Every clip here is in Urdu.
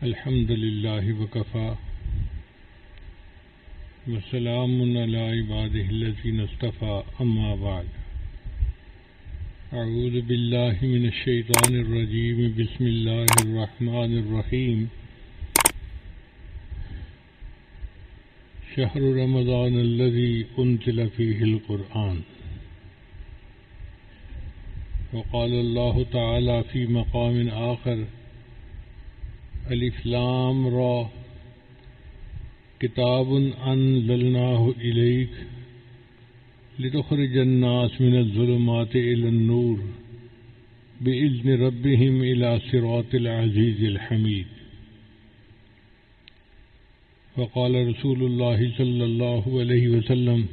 الحمد لله وكفى وسلام على عباده الذين اصطفى أما بعد أعوذ بالله من الشيطان الرجيم بسم الله الرحمن الرحيم شهر رمضان الذي أنزل فيه القرآن وقال الله تعالى في مقام آخر الف لام را کتاب انزلناه إليك لتخرج الناس من الظلمات إلى النور بإذن ربهم إلى صراط العزيز الحميد وقال رسول الله صلى الله عليه وسلم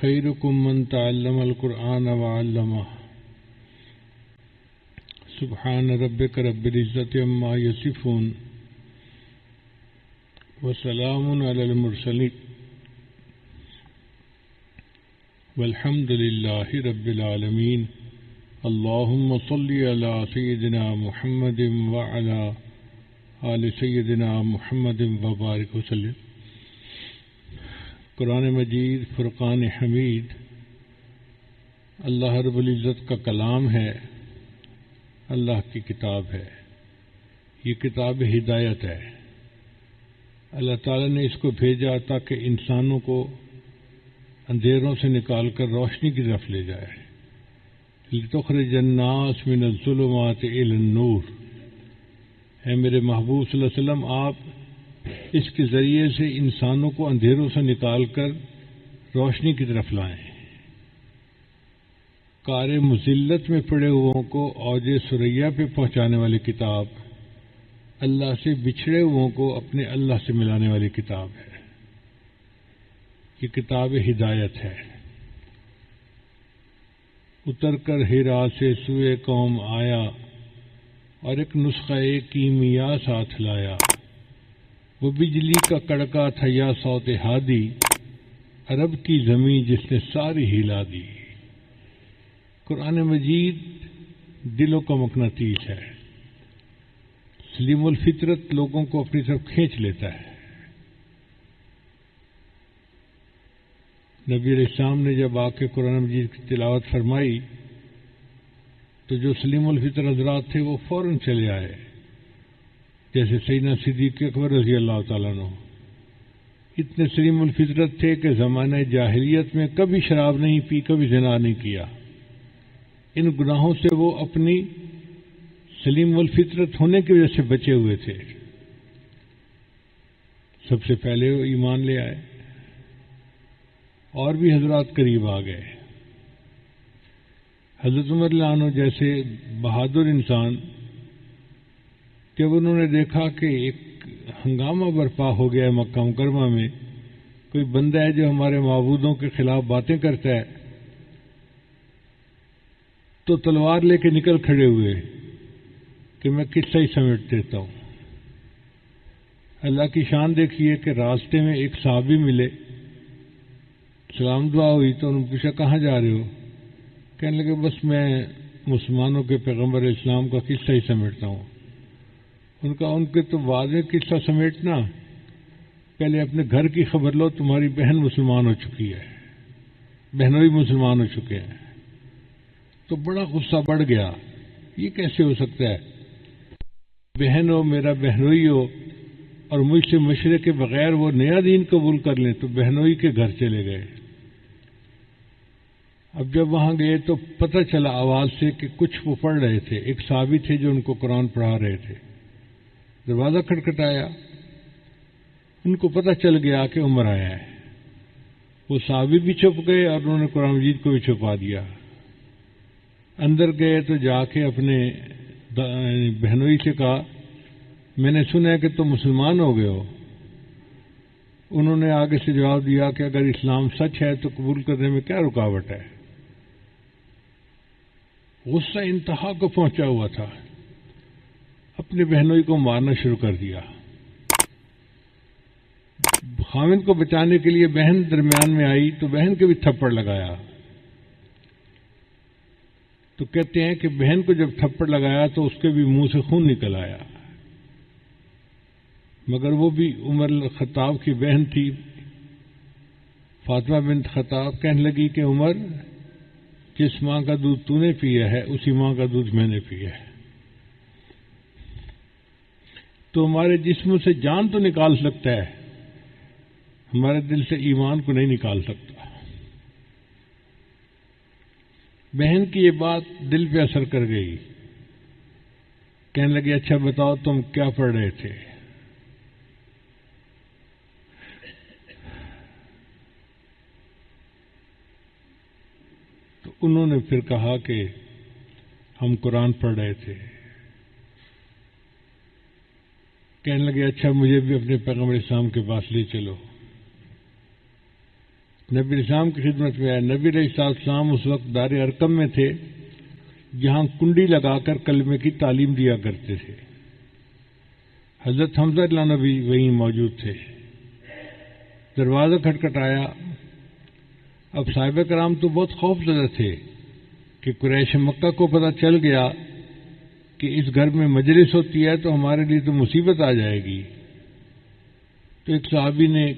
خيركم من تعلم القرآن وعلمه سبحان ربك رب العزة عما يصفون وسلام على المرسلين والحمد لله رب العالمين اللهم صل على سيدنا محمد وعلى آل سيدنا محمد وبارك وسلم. قرآن مجید فرقان حمید اللہ رب العزت کا کلام ہے، اللہ کی کتاب ہے. یہ کتاب ہدایت ہے. اللہ تعالیٰ نے اس کو بھیجا تاکہ انسانوں کو اندھیروں سے نکال کر روشنی کی طرف لے جائے. لتخرج الناس من الظلمات إلى النور. اے میرے محبوب صلی اللہ علیہ وسلم، آپ اس کے ذریعے سے انسانوں کو اندھیروں سے نکال کر روشنی کی طرف لائیں. کار مذلت میں پڑے ہوئوں کو اوج ثریا پہ پہنچانے والی کتاب، اللہ سے بچھڑے ہوئوں کو اپنے اللہ سے ملانے والی کتاب ہے. یہ کتاب ہدایت ہے. اتر کر ہیرا سے سوئے قوم آیا اور ایک نسخہ کیمیا ساتھ لایا. وہ بجلی کا کڑکا تھا یا صوت ہادی، عرب کی زمین جس نے ساری ہلا دی. قرآن مجید دلوں کا مقناطیس ہے. سلیم الفطرت لوگوں کو اپنی طرف کھینچ لیتا ہے. نبی علیہ السلام نے جب آ کے قرآن مجید کی تلاوت فرمائی تو جو سلیم الفطر حضرات تھے وہ فوراً چلے آئے، جیسے سیدنا صدیق اکبر رضی اللہ تعالیٰ عنہ. اتنے سلیم الفطرت تھے کہ زمانہ جاہلیت میں کبھی شراب نہیں پی، کبھی زنا نہیں کیا. ان گناہوں سے وہ اپنی سلیم الفطرت ہونے کی وجہ سے بچے ہوئے تھے. سب سے پہلے وہ ایمان لے آئے، اور بھی حضرات قریب آ گئے. حضرت عمر رضی اللہ عنہ جیسے بہادر انسان، جب انہوں نے دیکھا کہ ایک ہنگامہ برپا ہو گیا ہے مکہ مکرمہ میں، کوئی بندہ ہے جو ہمارے معبودوں کے خلاف باتیں کرتا ہے، تو تلوار لے کے نکل کھڑے ہوئے کہ میں قصہ ہی سمیٹ دیتا ہوں. اللہ کی شان دیکھیے کہ راستے میں ایک صحابی ملے، سلام دعا ہوئی تو انہوں نے پوچھا کہاں جا رہے ہو؟ کہنے لگے بس میں مسلمانوں کے پیغمبر اسلام کا قصہ ہی سمیٹتا ہوں. ان کا ان کے تو واضح قصہ سمیٹنا، پہلے اپنے گھر کی خبر لو، تمہاری بہن مسلمان ہو چکی ہے، بہنوئی مسلمان ہو چکے ہیں. تو بڑا غصہ بڑھ گیا. یہ کیسے ہو سکتا ہے؟ بہن ہو، میرا بہنوئی ہو، اور مجھ سے مشورے کے بغیر وہ نیا دین قبول کر لیں. تو بہنوئی کے گھر چلے گئے. اب جب وہاں گئے تو پتہ چلا آواز سے کہ کچھ وہ پڑھ رہے تھے. ایک صحابی تھے جو ان کو قرآن پڑھا رہے تھے. دروازہ کھٹکھٹایا، ان کو پتہ چل گیا کہ عمر آیا ہے. وہ صحابی بھی چھپ گئے اور انہوں نے قرآن مجید کو بھی چھپا دیا. اندر گئے تو جا کے اپنے بہنوئی سے کہا میں نے سنا ہے کہ تم مسلمان ہو گئے ہو. انہوں نے آگے سے جواب دیا کہ اگر اسلام سچ ہے تو قبول کرنے میں کیا رکاوٹ ہے. غصہ انتہا کو پہنچا ہوا تھا. اپنے بہنوئی کو مارنا شروع کر دیا. خاوند کو بچانے کے لیے بہن درمیان میں آئی تو بہن کے بھی تھپڑ لگایا. تو کہتے ہیں کہ بہن کو جب تھپڑ لگایا تو اس کے بھی منہ سے خون نکل آیا. مگر وہ بھی عمر الخطاب کی بہن تھی فاطمہ بنت خطاب. کہنے لگی کہ عمر، جس ماں کا دودھ تو نے پیا ہے اسی ماں کا دودھ میں نے پیا ہے. تو ہمارے جسم سے جان تو نکال سکتا ہے، ہمارے دل سے ایمان کو نہیں نکال سکتا. بہن کی یہ بات دل پہ اثر کر گئی. کہنے لگے اچھا بتاؤ تم کیا پڑھ رہے تھے؟ تو انہوں نے پھر کہا کہ ہم قرآن پڑھ رہے تھے. کہنے لگے اچھا مجھے بھی اپنے پیغمبر اسلام کے پاس لے چلو. نبی اسلام کی خدمت میں آئے. نبی علیہ السلام اس وقت دار ارقم میں تھے جہاں کنڈی لگا کر کلمے کی تعلیم دیا کرتے تھے. حضرت حمزہ رضی اللہ عنہ بھی وہیں موجود تھے. دروازہ کھٹکھٹایا. اب صحابہ کرام تو بہت خوف زدہ تھے کہ قریش مکہ کو پتہ چل گیا کہ اس گھر میں مجلس ہوتی ہے تو ہمارے لیے تو مصیبت آ جائے گی. تو ایک صحابی نے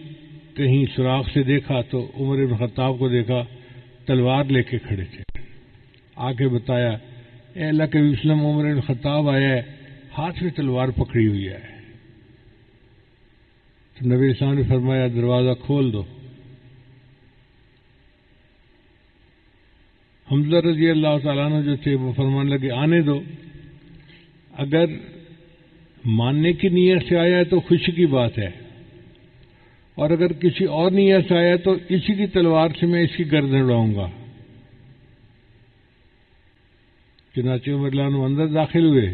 کہیں سوراخ سے دیکھا تو عمر بن خطاب کو دیکھا تلوار لے کے کھڑے تھے. آ کے بتایا اے اللہ کے وسلم عمر بن خطاب آیا ہے، ہاتھ میں تلوار پکڑی ہوئی ہے. تو نبی اسلام نے فرمایا دروازہ کھول دو. حمزہ رضی اللہ تعالیٰ عنہ جو تھے وہ فرمانے لگے آنے دو. اگر ماننے کی نیت سے آیا ہے تو خوشی کی بات ہے، اور اگر کسی اور نیت سے آیا ہے تو اسی کی تلوار سے میں اس کی گردن اڑاؤں گا. چنانچہ عمر رضی اللہ عنہ اندر داخل ہوئے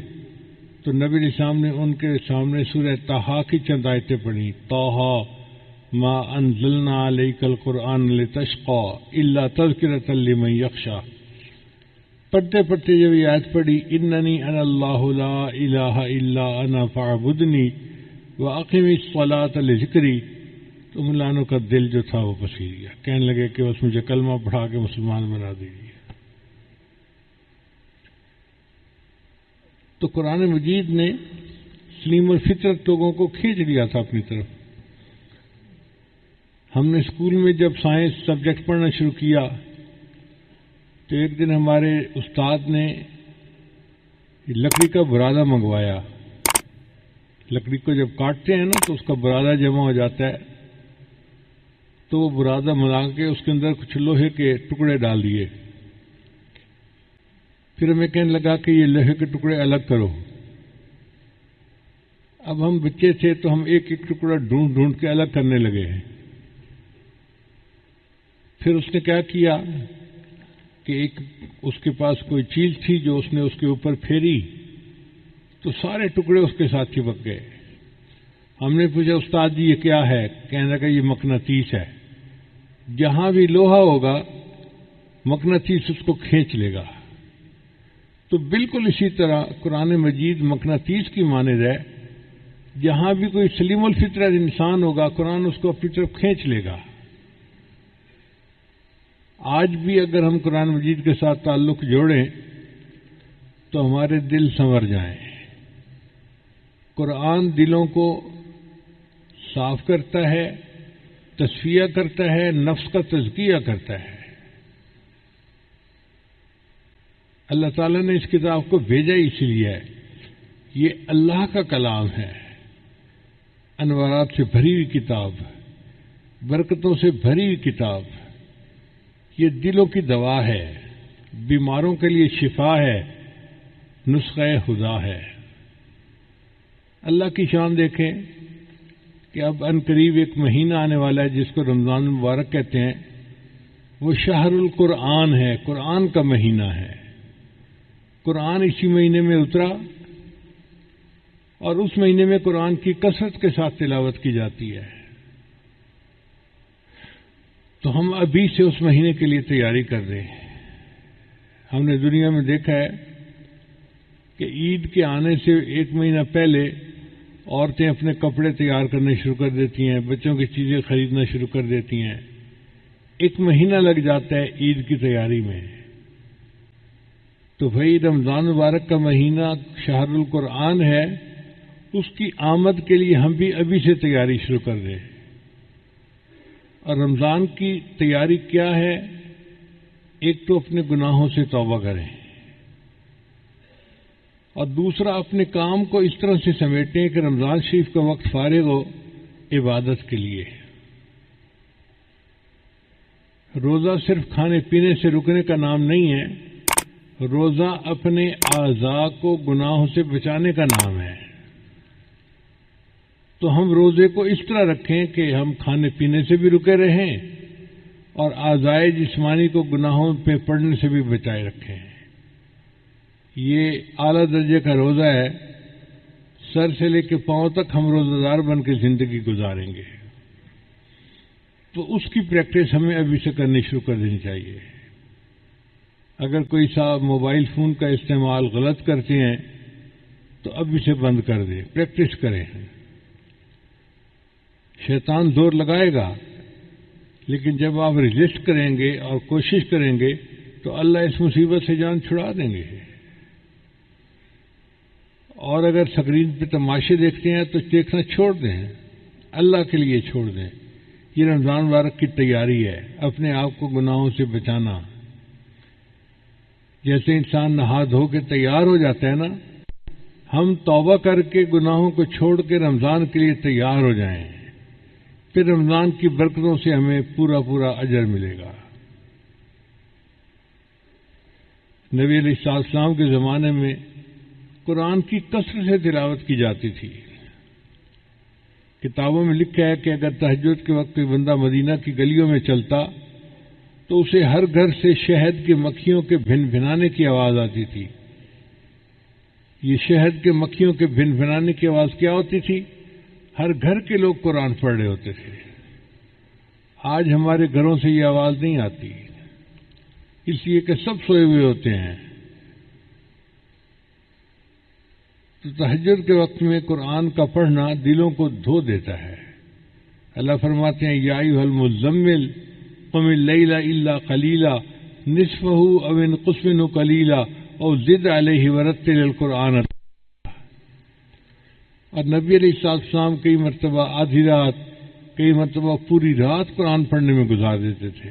تو نبی علیہ السلام نے ان کے سامنے سورہ طٰہٰ کی چند آیتیں پڑھی. طٰہٰ ما انزلنا علیک القرآن لتشقى الا تذکرۃ لمن یخشی. پڑھتے پڑھتے جب یہ آیت پڑھی اننی انا اللہ لا الہ الا انا فاعبدنی واقم الصلاۃ لذکری، تو مولانا کا دل جو تھا وہ پسیر گیا. کہنے لگے کہ بس مجھے کلمہ پڑھا کے مسلمان بنا دیجیے. تو قرآن مجید نے سلیم الفطرت لوگوں کو کھینچ لیا تھا اپنی طرف. ہم نے اسکول میں جب سائنس سبجیکٹ پڑھنا شروع کیا تو ایک دن ہمارے استاد نے لکڑی کا برادہ منگوایا. لکڑی کو جب کاٹتے ہیں نا تو اس کا برادہ جمع ہو جاتا ہے، تو وہ برادہ ملا کے اس کے اندر کچھ لوہے کے ٹکڑے ڈال دیے. پھر ہمیں کہنے لگا کہ یہ لوہے کے ٹکڑے الگ کرو. اب ہم بچے تھے تو ہم ایک ایک ٹکڑا ڈھونڈ ڈھونڈ کے الگ کرنے لگے ہیں. پھر اس نے کیا کیا کہ ایک اس کے پاس کوئی چیز تھی جو اس نے اس کے اوپر پھیری تو سارے ٹکڑے اس کے ساتھ چپک گئے. ہم نے پوچھا استاد جی یہ کیا ہے؟ کہنے لگا یہ مقناطیس ہے. جہاں بھی لوہا ہوگا مقناطیس اس کو کھینچ لے گا. تو بالکل اسی طرح قرآن مجید مقناطیس کی مانند ہے. جہاں بھی کوئی سلیم الفطرت انسان ہوگا قرآن اس کو اپنی طرف کھینچ لے گا. آج بھی اگر ہم قرآن مجید کے ساتھ تعلق جوڑیں تو ہمارے دل سنور جائیں. قرآن دلوں کو صاف کرتا ہے، تصفیہ کرتا ہے، نفس کا تزکیہ کرتا ہے. اللہ تعالیٰ نے اس کتاب کو بھیجا اسی لیے ہے. یہ اللہ کا کلام ہے، انوارات سے بھری ہوئی کتاب، برکتوں سے بھری ہوئی کتاب. یہ دلوں کی دوا ہے، بیماروں کے لیے شفا ہے، نسخہ خدا ہے. اللہ کی شان دیکھیں کہ اب ان قریب ایک مہینہ آنے والا ہے جس کو رمضان مبارک کہتے ہیں. وہ شہر القرآن ہے، قرآن کا مہینہ ہے. قرآن اسی مہینے میں اترا اور اس مہینے میں قرآن کی کثرت کے ساتھ تلاوت کی جاتی ہے. تو ہم ابھی سے اس مہینے کے لیے تیاری کر رہے ہیں. ہم نے دنیا میں دیکھا ہے کہ عید کے آنے سے ایک مہینہ پہلے عورتیں اپنے کپڑے تیار کرنے شروع کر دیتی ہیں، بچوں کی چیزیں خریدنا شروع کر دیتی ہیں. ایک مہینہ لگ جاتا ہے عید کی تیاری میں. تو بھائی رمضان مبارک کا مہینہ شہر القرآن ہے، اس کی آمد کے لیے ہم بھی ابھی سے تیاری شروع کر دیں. اور رمضان کی تیاری کیا ہے؟ ایک تو اپنے گناہوں سے توبہ کریں، اور دوسرا اپنے کام کو اس طرح سے سمیٹیں کہ رمضان شریف کا وقت فارغ ہو عبادت کے لیے. روزہ صرف کھانے پینے سے رکنے کا نام نہیں ہے، روزہ اپنے اعضاء کو گناہوں سے بچانے کا نام ہے. تو ہم روزے کو اس طرح رکھیں کہ ہم کھانے پینے سے بھی رکے رہیں اور اعضاء جسمانی کو گناہوں پہ پڑنے سے بھی بچائے رکھیں. یہ اعلیٰ درجے کا روزہ ہے، سر سے لے کے پاؤں تک ہم روزہ دار بن کے زندگی گزاریں گے. تو اس کی پریکٹس ہمیں ابھی سے کرنی شروع کر دینی چاہیے. اگر کوئی صاحب موبائل فون کا استعمال غلط کرتے ہیں تو ابھی سے بند کر دیں، پریکٹس کریں. شیطان زور لگائے گا، لیکن جب آپ ریزسٹ کریں گے اور کوشش کریں گے تو اللہ اس مصیبت سے جان چھڑا دیں گے. اور اگر سکرین پہ تماشے دیکھتے ہیں تو دیکھنا چھوڑ دیں، اللہ کے لیے چھوڑ دیں. یہ رمضان مبارک کی تیاری ہے، اپنے آپ کو گناہوں سے بچانا. جیسے انسان نہا دھو کے تیار ہو جاتا ہے نا، ہم توبہ کر کے گناہوں کو چھوڑ کے رمضان کے لیے تیار ہو جائیں، پھر رمضان کی برکتوں سے ہمیں پورا پورا اجر ملے گا. نبی علیہ السلام کے زمانے میں قرآن کی کثرت سے تلاوت کی جاتی تھی. کتابوں میں لکھا ہے کہ اگر تہجد کے وقت کوئی بندہ مدینہ کی گلیوں میں چلتا تو اسے ہر گھر سے شہد کی مکھیوں کے بھن بھنانے کی آواز آتی تھی. یہ شہد کے مکھیوں کے بھن بھنانے کی آواز کیا ہوتی تھی؟ ہر گھر کے لوگ قرآن پڑھ رہے ہوتے تھے. آج ہمارے گھروں سے یہ آواز نہیں آتی، اس لیے کہ سب سوئے ہوئے ہوتے ہیں. تو تہجد کے وقت میں قرآن کا پڑھنا دلوں کو دھو دیتا ہے. اللہ فرماتے ہیں یا ایھا المزمل قم اللیل الا قلیلا نصفہ او انقص منہ قلیلا او زد علیہ ورتل القرآن. اور نبی علیہ السلام کئی مرتبہ آدھی رات، کئی مرتبہ پوری رات قرآن پڑھنے میں گزار دیتے تھے.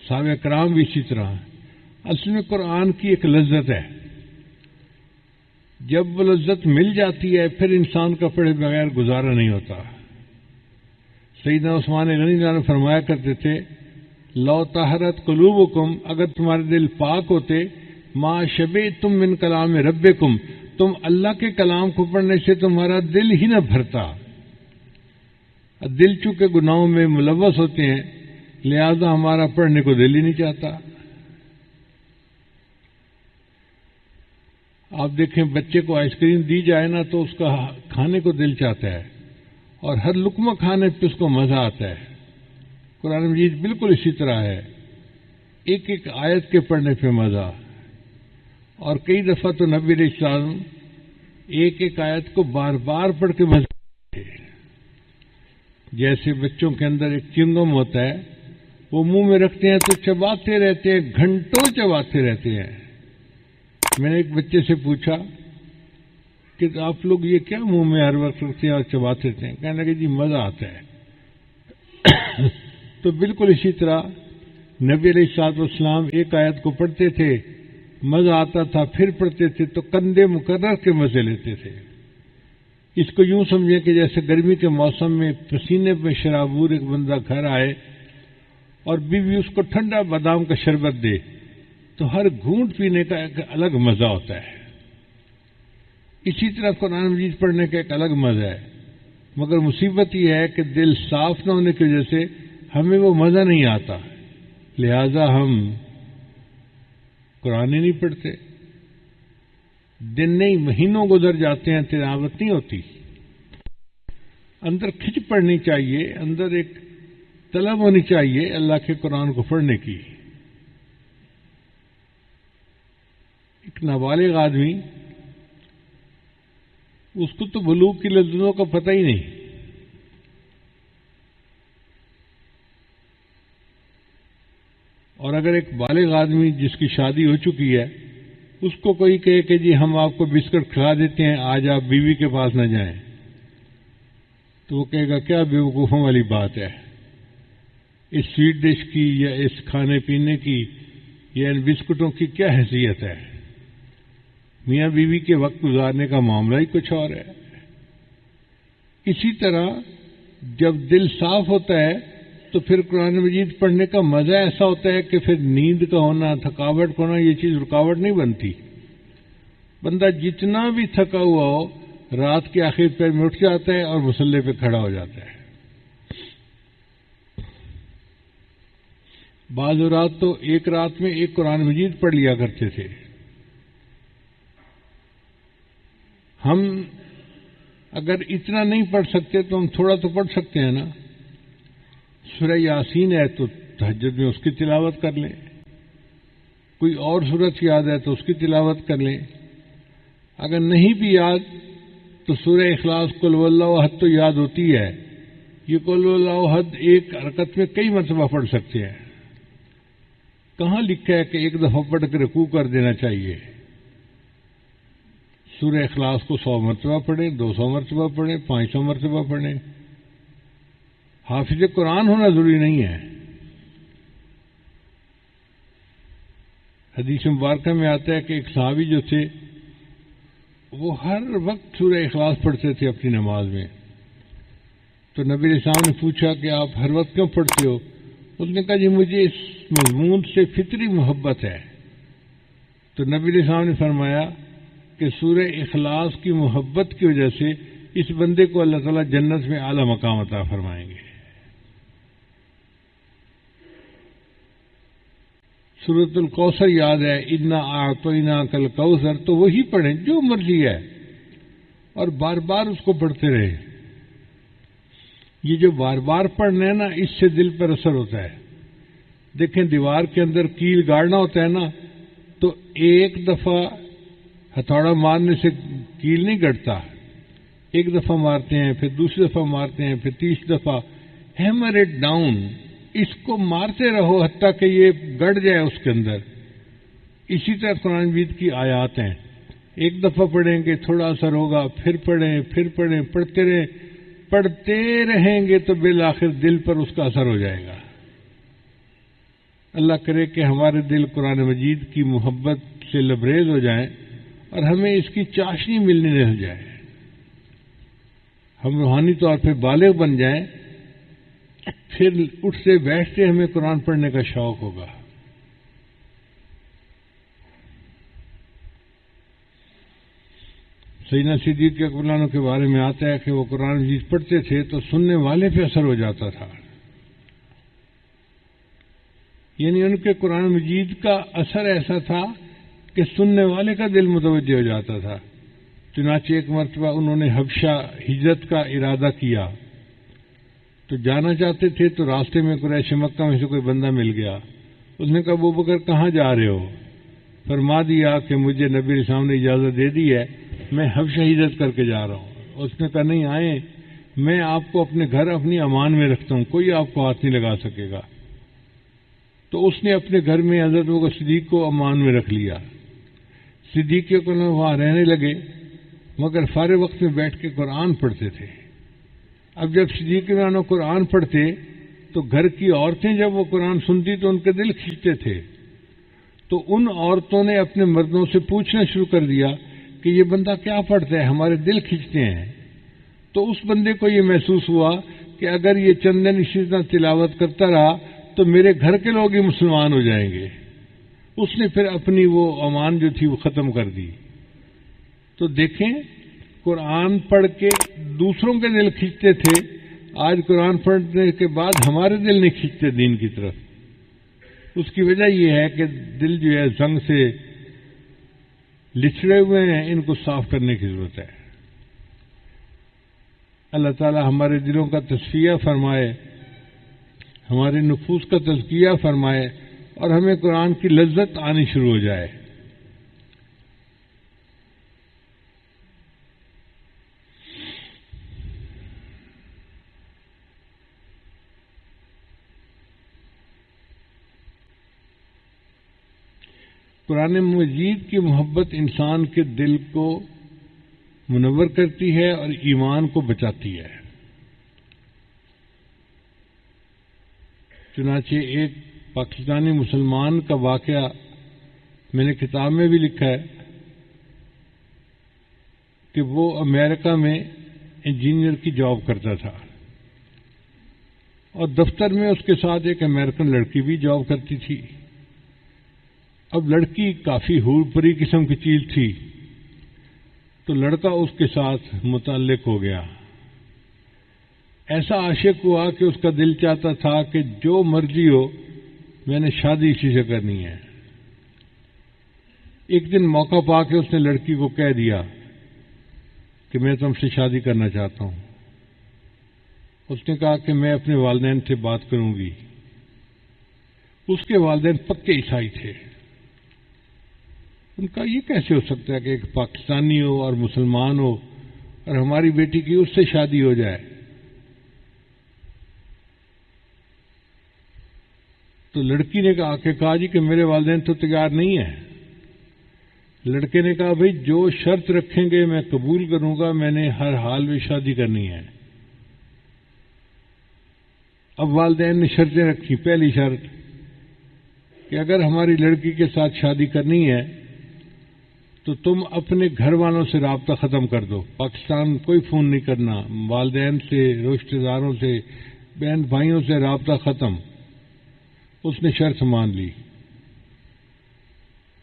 صحابہ کرام بھی اسی طرح. اصل میں قرآن کی ایک لذت ہے، جب وہ لذت مل جاتی ہے پھر انسان کا پڑھے بغیر گزارا نہیں ہوتا. سیدنا عثمان غنی اللہ عنہ فرمایا کرتے تھے لو طہرت قلوبکم، اگر تمہارے دل پاک ہوتے، ما شبعتم من کلام ربکم، تم اللہ کے کلام کو پڑھنے سے تمہارا دل ہی نہ بھرتا. دل چونکہ گناہوں میں ملوث ہوتے ہیں، لہذا ہمارا پڑھنے کو دل ہی نہیں چاہتا. آپ دیکھیں بچے کو آئس کریم دی جائے نا تو اس کا کھانے کو دل چاہتا ہے، اور ہر لقمہ کھانے پہ اس کو مزہ آتا ہے. قرآن مجید بالکل اسی طرح ہے، ایک ایک آیت کے پڑھنے پہ مزہ. اور کئی دفعہ تو نبی علیہ السلام ایک ایک آیت کو بار بار پڑھ کے مزہ آتے. جیسے بچوں کے اندر ایک چنگم ہوتا ہے، وہ منہ میں رکھتے ہیں تو چباتے رہتے ہیں، گھنٹوں چباتے رہتے ہیں. میں نے ایک بچے سے پوچھا کہ آپ لوگ یہ کیا منہ میں ہر وقت رکھتے ہیں اور چباتے رہتے ہیں؟ کہنے لگے جی مزہ آتا ہے. تو بالکل اسی طرح نبی علیہ الصلوۃ والسلام ایک آیت کو پڑھتے تھے، مزہ آتا تھا، پھر پڑھتے تھے تو کندھے مقرر کے مزے لیتے تھے. اس کو یوں سمجھیں کہ جیسے گرمی کے موسم میں پسینے میں شرابور ایک بندہ گھر آئے اور بیوی اس کو ٹھنڈا بادام کا شربت دے تو ہر گھونٹ پینے کا ایک الگ مزہ ہوتا ہے. اسی طرح قرآن مجید پڑھنے کا ایک الگ مزہ ہے، مگر مصیبت یہ ہے کہ دل صاف نہ ہونے کی وجہ سے ہمیں وہ مزہ نہیں آتا، لہذا ہم قرآن ہی نہیں پڑھتے. دن نہیں مہینوں گزر جاتے ہیں، تلاوت نہیں ہوتی. اندر کھچ پڑنی چاہیے، اندر ایک طلب ہونی چاہیے اللہ کے قرآن کو پڑھنے کی. ایک نابالغ آدمی، اس کو تو بلوغ کی لذتوں کا پتہ ہی نہیں. اور اگر ایک بالغ آدمی جس کی شادی ہو چکی ہے اس کو کوئی کہے کہ جی ہم آپ کو بسکٹ کھلا دیتے ہیں، آج آپ بیوی کے پاس نہ جائیں، تو وہ کہے گا کیا بیوقوفوں والی بات ہے، اس سویٹ ڈش کی یا اس کھانے پینے کی یا ان بسکٹوں کی کیا حیثیت ہے؟ میاں بیوی کے وقت گزارنے کا معاملہ ہی کچھ اور ہے۔ اسی طرح جب دل صاف ہوتا ہے تو پھر قرآن مجید پڑھنے کا مزہ ایسا ہوتا ہے کہ پھر نیند کا ہونا، تھکاوٹ کا ہونا، یہ چیز رکاوٹ نہیں بنتی۔ بندہ جتنا بھی تھکا ہوا ہو رات کے آخر پیر میں اٹھ جاتا ہے اور مصلے پہ کھڑا ہو جاتا ہے۔ بعض رات تو ایک رات میں ایک قرآن مجید پڑھ لیا کرتے تھے۔ ہم اگر اتنا نہیں پڑھ سکتے تو ہم تھوڑا تو پڑھ سکتے ہیں نا۔ سورہ یاسین ہے تو تہجد میں اس کی تلاوت کر لیں، کوئی اور سورت یاد ہے تو اس کی تلاوت کر لیں، اگر نہیں بھی یاد تو سورہ اخلاص قل هو اللہ احد تو یاد ہوتی ہے۔ یہ قل هو اللہ احد ایک حرکت میں کئی مرتبہ پڑھ سکتے ہیں۔ کہاں لکھا ہے کہ ایک دفعہ پڑھ کے رکوع کر دینا چاہیے؟ سورہ اخلاص کو 100 مرتبہ پڑھیں، 200 مرتبہ پڑھیں، 500 مرتبہ پڑھیں۔ حافظ قرآن ہونا ضروری نہیں ہے۔ حدیث مبارکہ میں آتا ہے کہ ایک صحابی جو تھے وہ ہر وقت سورہ اخلاص پڑھتے تھے اپنی نماز میں۔ تو نبی علیہ السلام نے پوچھا کہ آپ ہر وقت کیوں پڑھتے ہو؟ اس نے کہا جی مجھے اس مضمون سے فطری محبت ہے۔ تو نبی علیہ السلام نے فرمایا کہ سورہ اخلاص کی محبت کی وجہ سے اس بندے کو اللہ تعالیٰ جنت میں اعلیٰ مقام عطا فرمائیں گے۔ سورۃ الکوثر یاد ہے، انا اعطیناک الکوثر، تو وہی پڑھیں جو مرضی ہے اور بار بار اس کو پڑھتے رہیں۔ یہ جو بار بار پڑھنا ہے نا اس سے دل پر اثر ہوتا ہے۔ دیکھیں دیوار کے اندر کیل گاڑنا ہوتا ہے نا تو ایک دفعہ ہتھوڑا مارنے سے کیل نہیں گڑتا، ایک دفعہ مارتے ہیں، پھر دوسری دفعہ مارتے ہیں، پھر تیسری دفعہ، ہیمر اٹ ڈاؤن، اس کو مارتے رہو حتیٰ کہ یہ گڑ جائے اس کے اندر۔ اسی طرح قرآن مجید کی آیات ہیں، ایک دفعہ پڑھیں گے تھوڑا اثر ہوگا، پھر پڑھیں، پڑھتے رہیں، پڑھتے رہیں گے تو بالآخر دل پر اس کا اثر ہو جائے گا۔ اللہ کرے کہ ہمارے دل قرآن مجید کی محبت سے لبریز ہو جائیں اور ہمیں اس کی چاشنی ملنے نہ ہو جائے، ہم روحانی طور پہ بالغ بن جائیں، پھر اٹھتے بیٹھتے ہمیں قرآن پڑھنے کا شوق ہوگا۔ سیدنا صدیق اکبر عنہ کے بارے میں آتا ہے کہ وہ قرآن مجید پڑھتے تھے تو سننے والے پہ اثر ہو جاتا تھا، یعنی ان کے قرآن مجید کا اثر ایسا تھا کہ سننے والے کا دل متوجہ ہو جاتا تھا۔ چنانچہ ایک مرتبہ انہوں نے حبشہ ہجرت کا ارادہ کیا تو جانا چاہتے تھے، تو راستے میں قریش مکہ میں سے کوئی بندہ مل گیا۔ اس نے کہا ابو بکر کہاں جا رہے ہو؟ فرما دیا کہ مجھے نبی علیہ السلام نے اجازت دے دی ہے، میں حبشہ ہجرت کر کے جا رہا ہوں۔ اس نے کہا نہیں آئیں، میں آپ کو اپنے گھر اپنی امان میں رکھتا ہوں، کوئی آپ کو ہاتھ نہیں لگا سکے گا۔ تو اس نے اپنے گھر میں حضرت بکر صدیق کو امان میں رکھ لیا۔ صدیق کے وہاں رہنے لگے، مگر فارغ وقت میں بیٹھ کے قرآن پڑھتے تھے۔ اب جب صدیق رضی قرآن پڑھتے تو گھر کی عورتیں جب وہ قرآن سنتی تو ان کے دل کھینچتے تھے، تو ان عورتوں نے اپنے مردوں سے پوچھنا شروع کر دیا کہ یہ بندہ کیا پڑھتا ہے، ہمارے دل کھینچتے ہیں۔ تو اس بندے کو یہ محسوس ہوا کہ اگر یہ چند دن اسی طرح تلاوت کرتا رہا تو میرے گھر کے لوگ ہی مسلمان ہو جائیں گے۔ اس نے پھر اپنی وہ امان جو تھی وہ ختم کر دی۔ تو دیکھیں قرآن پڑھ کے دوسروں کے دل کھینچتے تھے، آج قرآن پڑھنے کے بعد ہمارے دل نہیں کھینچتے دین کی طرف۔ اس کی وجہ یہ ہے کہ دل جو ہے زنگ سے لچڑے ہوئے ہیں، ان کو صاف کرنے کی ضرورت ہے۔ اللہ تعالی ہمارے دلوں کا تصفیہ فرمائے، ہمارے نفوس کا تزکیہ فرمائے اور ہمیں قرآن کی لذت آنی شروع ہو جائے۔ قرآن مجید کی محبت انسان کے دل کو منور کرتی ہے اور ایمان کو بچاتی ہے۔ چنانچہ ایک پاکستانی مسلمان کا واقعہ میں نے کتاب میں بھی لکھا ہے کہ وہ امریکہ میں انجینئر کی جاب کرتا تھا اور دفتر میں اس کے ساتھ ایک امریکن لڑکی بھی جاب کرتی تھی۔ اب لڑکی کافی حور پری قسم کی چیز تھی تو لڑکا اس کے ساتھ متعلق ہو گیا، ایسا عاشق ہوا کہ اس کا دل چاہتا تھا کہ جو مرضی ہو میں نے شادی اسی سے کرنی ہے۔ ایک دن موقع پا کے اس نے لڑکی کو کہہ دیا کہ میں تم سے شادی کرنا چاہتا ہوں۔ اس نے کہا کہ میں اپنے والدین سے بات کروں گی۔ اس کے والدین پکے عیسائی تھے۔ ان کا یہ کیسے ہو سکتا ہے کہ ایک پاکستانی ہو اور مسلمان ہو اور ہماری بیٹی کی اس سے شادی ہو جائے؟ تو لڑکی نے کہا جی کہ میرے والدین تو تیار نہیں ہیں۔ لڑکے نے کہا بھئی جو شرط رکھیں گے میں قبول کروں گا، میں نے ہر حال میں شادی کرنی ہے۔ اب والدین نے شرطیں رکھی۔ پہلی شرط کہ اگر ہماری لڑکی کے ساتھ شادی کرنی ہے تو تم اپنے گھر والوں سے رابطہ ختم کر دو، پاکستان کوئی فون نہیں کرنا، والدین سے، رشتہ داروں سے، بہن بھائیوں سے رابطہ ختم۔ اس نے شرط مان لی۔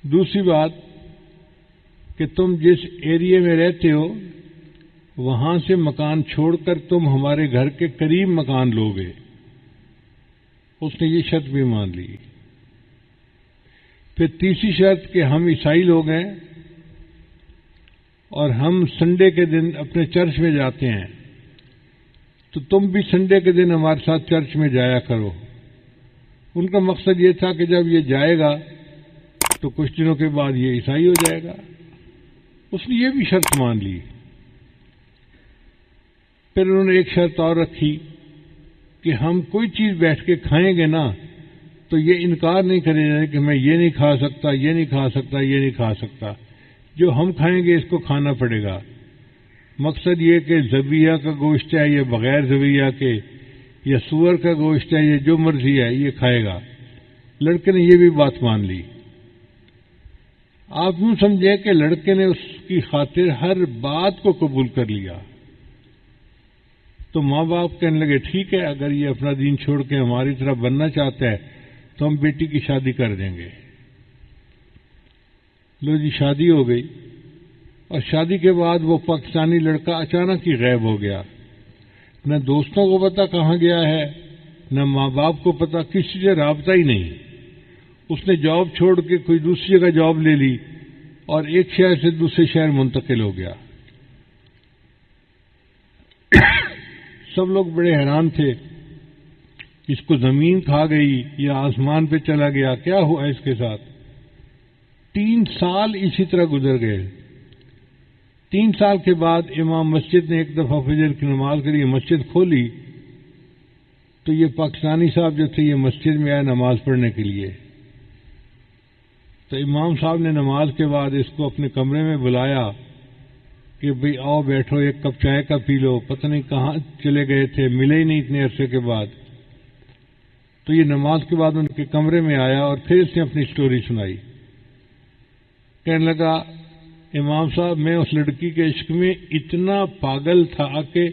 دوسری بات کہ تم جس ایریے میں رہتے ہو وہاں سے مکان چھوڑ کر تم ہمارے گھر کے قریب مکان لوگے۔ اس نے یہ شرط بھی مان لی۔ پھر تیسری شرط کہ ہم عیسائی لوگ ہیں اور ہم سنڈے کے دن اپنے چرچ میں جاتے ہیں، تو تم بھی سنڈے کے دن ہمارے ساتھ چرچ میں جایا کرو۔ ان کا مقصد یہ تھا کہ جب یہ جائے گا تو کچھ دنوں کے بعد یہ عیسائی ہو جائے گا۔ اس نے یہ بھی شرط مان لی۔ پھر انہوں نے ایک شرط اور رکھی کہ ہم کوئی چیز بیٹھ کے کھائیں گے نا تو یہ انکار نہیں کرے گا کہ میں یہ نہیں کھا سکتا، یہ نہیں کھا سکتا، یہ نہیں کھا سکتا۔ جو ہم کھائیں گے اس کو کھانا پڑے گا۔ مقصد یہ کہ ذبیحہ کا گوشت ہے یہ بغیر ذبیحہ کے، یا سور کا گوشت ہے یہ جو مرضی ہے یہ کھائے گا۔ لڑکے نے یہ بھی بات مان لی۔ آپ یوں سمجھیں کہ لڑکے نے اس کی خاطر ہر بات کو قبول کر لیا۔ تو ماں باپ کہنے لگے ٹھیک ہے، اگر یہ اپنا دین چھوڑ کے ہماری طرح بننا چاہتا ہے تو ہم بیٹی کی شادی کر دیں گے۔ لو جی شادی ہو گئی، اور شادی کے بعد وہ پاکستانی لڑکا اچانک ہی غائب ہو گیا۔ نہ دوستوں کو پتا کہاں گیا ہے، نہ ماں باپ کو پتا، کسی سے رابطہ ہی نہیں۔ اس نے جاب چھوڑ کے کوئی دوسری جگہ جاب لے لی اور ایک شہر سے دوسرے شہر منتقل ہو گیا۔ سب لوگ بڑے حیران تھے، اس کو زمین کھا گئی یا آسمان پہ چلا گیا، کیا ہوا اس کے ساتھ؟ 3 سال اسی طرح گزر گئے۔ 3 سال کے بعد امام مسجد نے ایک دفعہ فجر کی نماز کے لیے مسجد کھولی تو یہ پاکستانی صاحب جو تھے یہ مسجد میں آئے نماز پڑھنے کے لیے۔ تو امام صاحب نے نماز کے بعد اس کو اپنے کمرے میں بلایا کہ بھئی آؤ بیٹھو، ایک کپ چائے کا پی لو۔ پتہ نہیں کہاں چلے گئے تھے، ملے ہی نہیں اتنے عرصے کے بعد۔ تو یہ نماز کے بعد ان کے کمرے میں آیا اور پھر اس نے اپنی سٹوری سنائی۔ کہنے لگا امام صاحب میں اس لڑکی کے عشق میں اتنا پاگل تھا کہ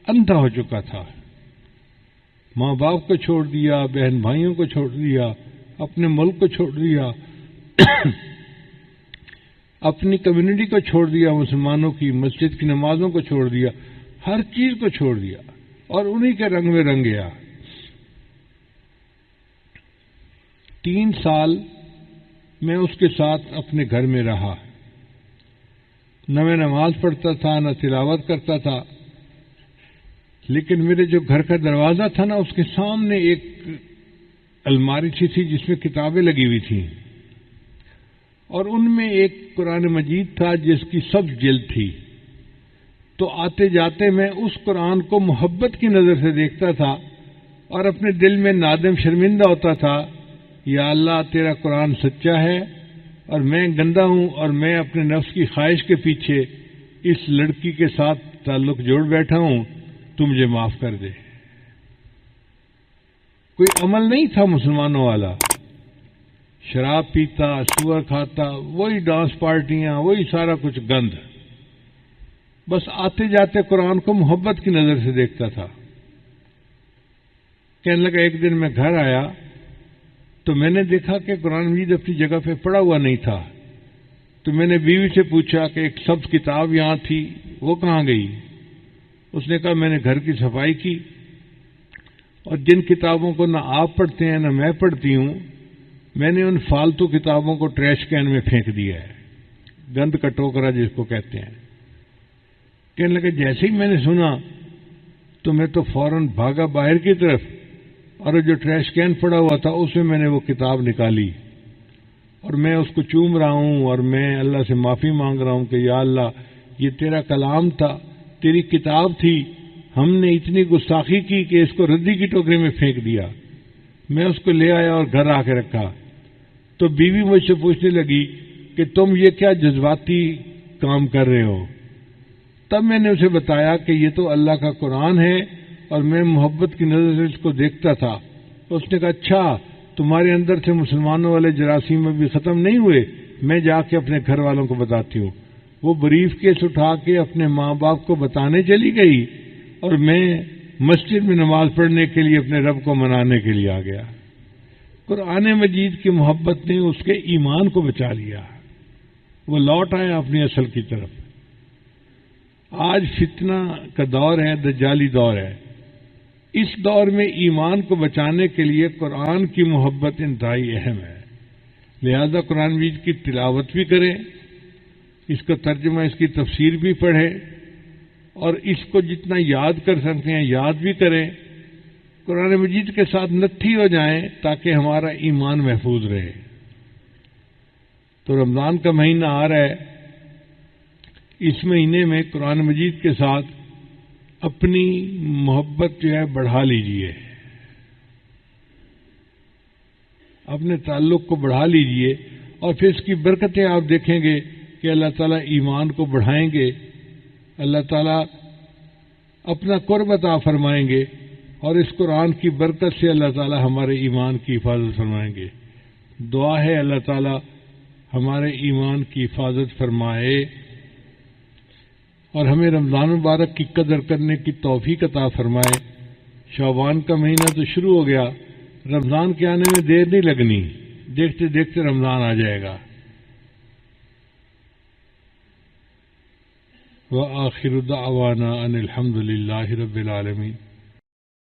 اندھا ہو چکا تھا۔ ماں باپ کو چھوڑ دیا، بہن بھائیوں کو چھوڑ دیا، اپنے ملک کو چھوڑ دیا، اپنی کمیونٹی کو چھوڑ دیا، مسلمانوں کی مسجد کی نمازوں کو چھوڑ دیا، ہر چیز کو چھوڑ دیا اور انہی کے رنگ میں رنگ گیا۔ 3 سال میں اس کے ساتھ اپنے گھر میں رہا، نہ میں نماز پڑھتا تھا نہ تلاوت کرتا تھا، لیکن میرے جو گھر کا دروازہ تھا نا اس کے سامنے ایک الماری سی تھی جس میں کتابیں لگی ہوئی تھیں، اور ان میں ایک قرآن مجید تھا جس کی سب جلد تھی۔ تو آتے جاتے میں اس قرآن کو محبت کی نظر سے دیکھتا تھا اور اپنے دل میں نادم شرمندہ ہوتا تھا، یا اللہ تیرا قرآن سچا ہے اور میں گندا ہوں اور میں اپنے نفس کی خواہش کے پیچھے اس لڑکی کے ساتھ تعلق جوڑ بیٹھا ہوں، تو مجھے معاف کر دے۔ کوئی عمل نہیں تھا مسلمانوں والا، شراب پیتا، سور کھاتا، وہی ڈانس پارٹیاں، وہی سارا کچھ گند، بس آتے جاتے قرآن کو محبت کی نظر سے دیکھتا تھا۔ کہنے لگا ایک دن میں گھر آیا تو میں نے دیکھا کہ قرآن مجید اپنی جگہ پہ پڑا ہوا نہیں تھا، تو میں نے بیوی سے پوچھا کہ ایک سبز کتاب یہاں تھی، وہ کہاں گئی؟ اس نے کہا میں نے گھر کی صفائی کی، اور جن کتابوں کو نہ آپ پڑھتے ہیں نہ میں پڑھتی ہوں، میں نے ان فالتو کتابوں کو ٹریش کین میں پھینک دیا ہے، گند کا ٹوکرا جس کو کہتے ہیں۔ کہنے لگے جیسے ہی میں نے سنا تو میں تو فوراً بھاگا باہر کی طرف، اور جو ٹریش کین پڑا ہوا تھا اس میں نے وہ کتاب نکالی، اور میں اس کو چوم رہا ہوں، اور میں اللہ سے معافی مانگ رہا ہوں کہ یا اللہ یہ تیرا کلام تھا، تیری کتاب تھی، ہم نے اتنی گستاخی کی کہ اس کو ردی کی ٹوکری میں پھینک دیا۔ میں اس کو لے آیا اور گھر آ کے رکھا، تو بیوی مجھ سے پوچھنے لگی کہ تم یہ کیا جذباتی کام کر رہے ہو؟ تب میں نے اسے بتایا کہ یہ تو اللہ کا قرآن ہے اور میں محبت کی نظر سے اس کو دیکھتا تھا۔ اس نے کہا اچھا تمہارے اندر سے مسلمانوں والے جراثیم ابھی ختم نہیں ہوئے، میں جا کے اپنے گھر والوں کو بتاتی ہوں۔ وہ بریف کیس اٹھا کے اپنے ماں باپ کو بتانے چلی گئی، اور میں مسجد میں نماز پڑھنے کے لیے اپنے رب کو منانے کے لیے آ گیا۔ قرآن مجید کی محبت نے اس کے ایمان کو بچا لیا، وہ لوٹ آیا اپنی اصل کی طرف۔ آج فتنہ کا دور ہے، دجالی دور ہے، اس دور میں ایمان کو بچانے کے لیے قرآن کی محبت انتہائی اہم ہے۔ لہذا قرآن مجید کی تلاوت بھی کریں، اس کا ترجمہ، اس کی تفسیر بھی پڑھیں، اور اس کو جتنا یاد کر سکتے ہیں یاد بھی کریں، قرآن مجید کے ساتھ نتھی ہو جائیں تاکہ ہمارا ایمان محفوظ رہے۔ تو رمضان کا مہینہ آ رہا ہے، اس مہینے میں قرآن مجید کے ساتھ اپنی محبت جو ہے بڑھا لیجئے، اپنے تعلق کو بڑھا لیجئے، اور پھر اس کی برکتیں آپ دیکھیں گے کہ اللہ تعالیٰ ایمان کو بڑھائیں گے، اللہ تعالیٰ اپنا قرب عطا فرمائیں گے، اور اس قرآن کی برکت سے اللہ تعالیٰ ہمارے ایمان کی حفاظت فرمائیں گے۔ دعا ہے اللہ تعالیٰ ہمارے ایمان کی حفاظت فرمائے اور ہمیں رمضان مبارک کی قدر کرنے کی توفیق عطا فرمائے۔ شعبان کا مہینہ تو شروع ہو گیا، رمضان کے آنے میں دیر نہیں لگنی، دیکھتے دیکھتے رمضان آ جائے گا۔ وآخر دعوانا ان الحمد للہ رب العالمین۔